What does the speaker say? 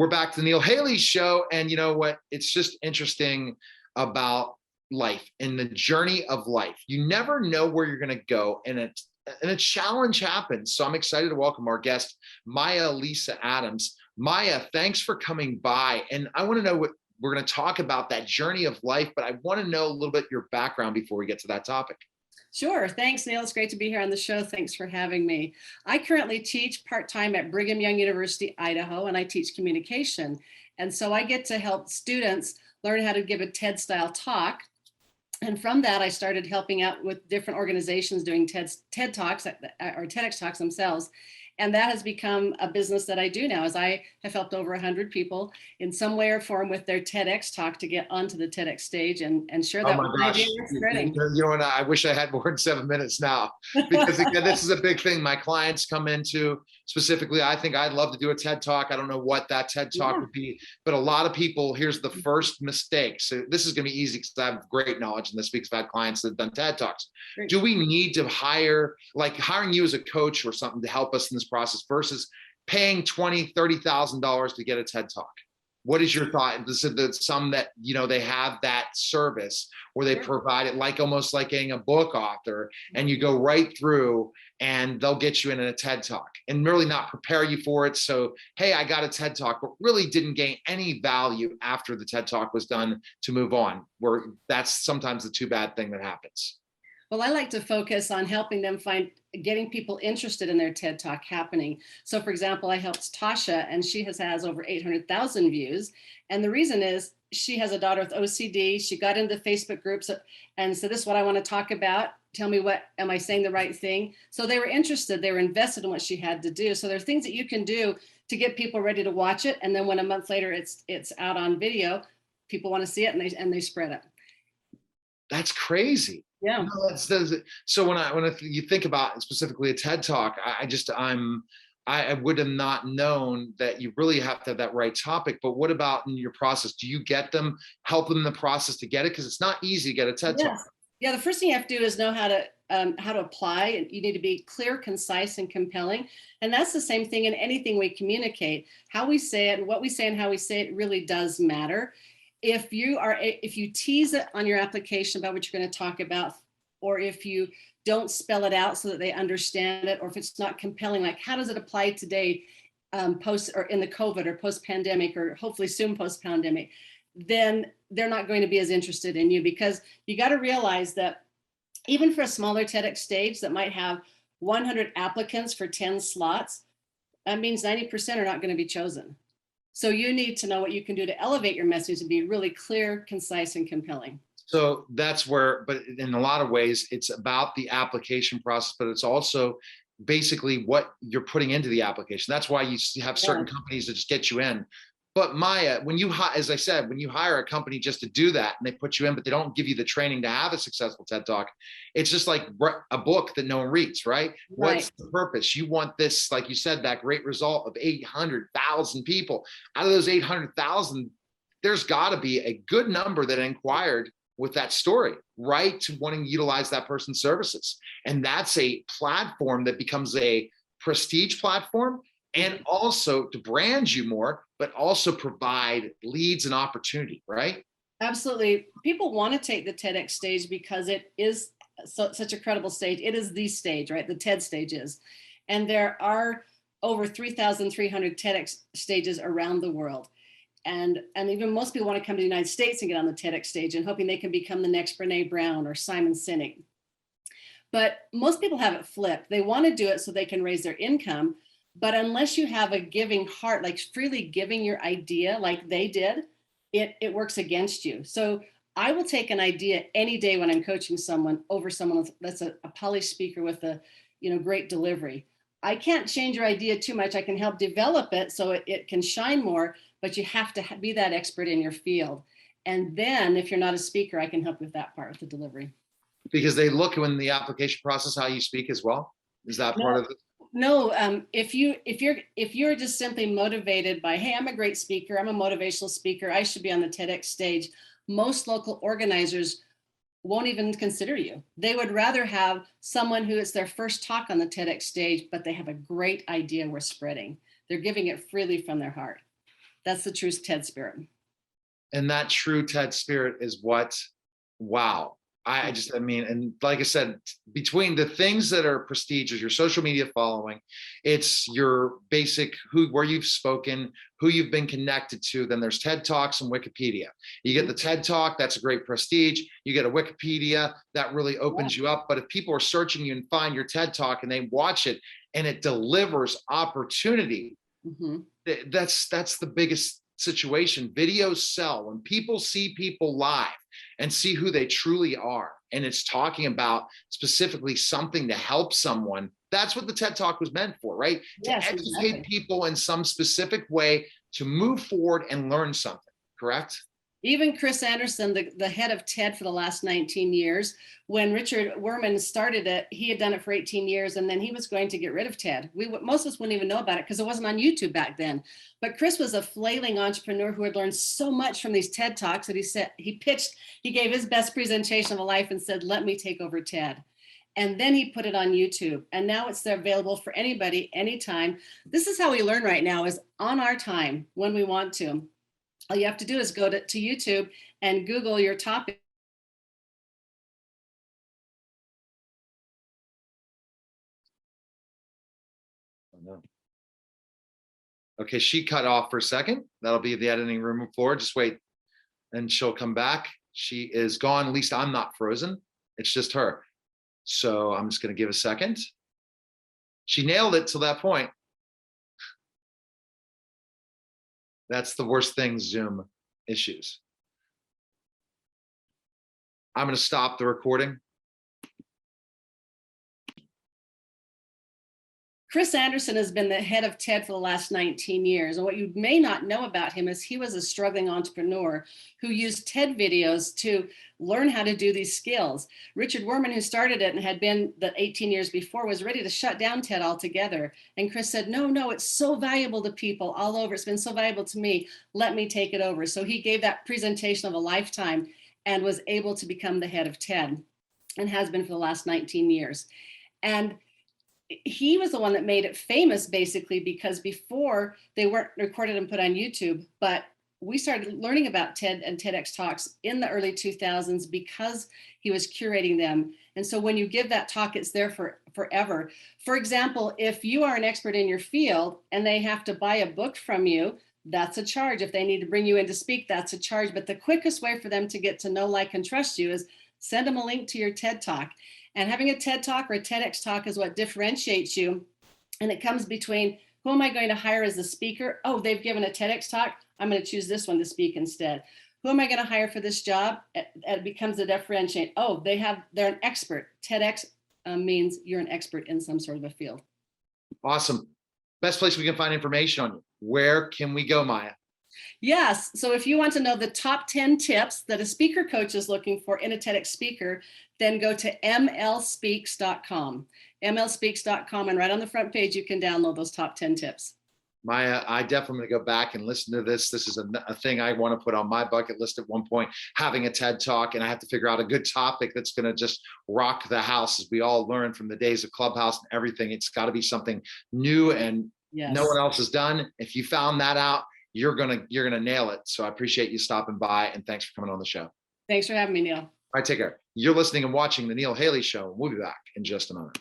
We're back to the Neil Haley Show. And you know what? It's just interesting about life and the journey of life. You never know where you're going to go. And a challenge happens. So I'm excited to welcome our guest, Maija Liisa Adams. Maija, thanks for coming by. And I want to know what we're going to talk about, that journey of life, but I want to know a little bit your background before we get to that topic. Sure. Thanks, Neil. It's great to be here on the show. Thanks for having me. I currently teach part-time at Brigham Young University, Idaho, and I teach communication. And so I get to help students learn how to give a TED-style talk. And from that, I started helping out with different organizations doing TED Talks or TEDx Talks themselves. And that has become a business that I do now, as I have helped over 100 people in some way or form with their TEDx talk to get onto the TEDx stage and share that with gosh. spreading. You know, and I wish I had more than 7 minutes now, because again, this is a big thing. My clients come into, specifically, I think I'd love to do a TED Talk. I don't know what that TED Talk would be, but a lot of people, here's the first mistake. So this is going to be easy because I have great knowledge in this, because I've had clients that have done TED Talks. Great. Do we need to hire, like hiring you as a coach or something to help us in this process versus paying $20,000, $30,000 to get a TED Talk? What is your thought? Some that, you know, they have that service where they provide it like almost like getting a book author, and you go right through and they'll get you in a TED Talk and really not prepare you for it. So, hey, I got a TED Talk, but really didn't gain any value after the TED Talk was done to move on, where that's sometimes the too bad thing that happens. Well, I like to focus on helping them getting people interested in their TED Talk happening. So for example, I helped Tasha, and she has over 800,000 views. And the reason is she has a daughter with OCD. She got into Facebook groups and said, this is what I want to talk about. Tell me, am I saying the right thing? So they were interested, they were invested in what she had to do. So there are things that you can do to get people ready to watch it. And then when a month later it's out on video, people want to see it and they spread it. That's crazy. Yeah. So when you think about specifically a TED Talk, I would have not known that you really have to have that right topic. But what about in your process? Do you help them in the process to get it? Because it's not easy to get a TED Talk. Yeah, the first thing you have to do is know how to apply. You need to be clear, concise, and compelling. And that's the same thing in anything we communicate. How we say it and what we say and how we say it really does matter. If you tease it on your application about what you're going to talk about, or if you don't spell it out so that they understand it, or if it's not compelling, like how does it apply today, post or in the COVID or post-pandemic, or hopefully soon post-pandemic, then they're not going to be as interested in you, because you got to realize that even for a smaller TEDx stage that might have 100 applicants for 10 slots, that means 90% are not going to be chosen. So you need to know what you can do to elevate your message and be really clear, concise, and compelling. So that's where, but in a lot of ways, it's about the application process, but it's also basically what you're putting into the application. That's why you have certain companies that just get you in. But Maija, as I said, when you hire a company just to do that and they put you in, but they don't give you the training to have a successful TED Talk, it's just like a book that no one reads, right? What's the purpose? You want this, like you said, that great result of 800,000 people. Out of those 800,000, there's got to be a good number that inquired with that story, right, to wanting to utilize that person's services. And that's a platform that becomes a prestige platform, and also to brand you more, but also provide leads and opportunity, right? Absolutely. People want to take the TEDx stage because it is such a credible stage. It is the stage, right? The TED stage is. And there are over 3,300 TEDx stages around the world. And even most people want to come to the United States and get on the TEDx stage and hoping they can become the next Brene Brown or Simon Sinek. But most people have it flipped. They want to do it so they can raise their income. But unless you have a giving heart, like freely giving your idea like they did, it works against you. So I will take an idea any day when I'm coaching someone over someone that's a polished speaker with a great delivery. I can't change your idea too much. I can help develop it so it can shine more, but you have to be that expert in your field. And then if you're not a speaker, I can help with that part, with the delivery. Because they look in the application process how you speak as well? Is that part of it? No, if you're just simply motivated by, hey, I'm a great speaker, I'm a motivational speaker, I should be on the TEDx stage, most local organizers won't even consider you. They would rather have someone who it's their first talk on the TEDx stage, but they have a great idea worth spreading. They're giving it freely from their heart. That's the true TED spirit. And that true TED spirit is what, wow. I mean, and like I said, between the things that are prestigious, your social media following, it's your basic where you've spoken, who you've been connected to. Then there's TED Talks and Wikipedia. You get the TED Talk, that's a great prestige. You get a Wikipedia, that really opens you up. But if people are searching you and find your TED Talk and they watch it and it delivers opportunity, that's the biggest situation. Videos sell. When people see people live and see who they truly are, and it's talking about specifically something to help someone, that's what the TED Talk was meant for, right? Yes, to educate people in some specific way to move forward and learn something, correct? Even Chris Anderson, the head of TED for the last 19 years, when Richard Wurman started it, he had done it for 18 years, and then he was going to get rid of TED. Most of us wouldn't even know about it because it wasn't on YouTube back then. But Chris was a flailing entrepreneur who had learned so much from these TED Talks that he gave his best presentation of a life and said, let me take over TED. And then he put it on YouTube, and now it's available for anybody, anytime. This is how we learn right now, is on our time when we want to. All you have to do is go to YouTube and Google your topic. Oh, no. Okay, she cut off for a second. That'll be the editing room floor. Just wait, and she'll come back. She is gone. At least I'm not frozen. It's just her. So I'm just going to give a second. She nailed it to that point. That's the worst thing, Zoom issues. I'm going to stop the recording. Chris Anderson has been the head of TED for the last 19 years. And what you may not know about him is he was a struggling entrepreneur who used TED videos to learn how to do these skills. Richard Wurman, who started it and had been the 18 years before, was ready to shut down TED altogether. And Chris said, no, it's so valuable to people all over. It's been so valuable to me. Let me take it over. So he gave that presentation of a lifetime and was able to become the head of TED, and has been for the last 19 years. And he was the one that made it famous, basically, because before they weren't recorded and put on YouTube, but we started learning about TED and TEDx Talks in the early 2000s because he was curating them. And so when you give that talk, it's there for forever. For example, if you are an expert in your field and they have to buy a book from you, that's a charge. If they need to bring you in to speak, that's a charge. But the quickest way for them to get to know, like, and trust you is send them a link to your TED Talk. And having a TED Talk or a TEDx Talk is what differentiates you. And it comes between, who am I going to hire as a speaker? Oh, they've given a TEDx Talk. I'm going to choose this one to speak instead. Who am I going to hire for this job? It becomes a differentiate. Oh, they're an expert. TEDx means you're an expert in some sort of a field. Awesome. Best place we can find information on you. Where can we go, Maija? Yes. So if you want to know the top 10 tips that a speaker coach is looking for in a TEDx speaker, then go to mlspeaks.com. mlspeaks.com, and right on the front page, you can download those top 10 tips. Maija, I definitely go back and listen to this. This is a thing I want to put on my bucket list at one point, having a TED Talk, and I have to figure out a good topic that's going to just rock the house, as we all learned from the days of Clubhouse and everything. It's got to be something new and no one else has done. If you found that out, you're gonna nail it. So I appreciate you stopping by, and thanks for coming on the show. Thanks for having me, Neil. All right, take care. You're listening and watching The Neil Haley Show. We'll be back in just a moment.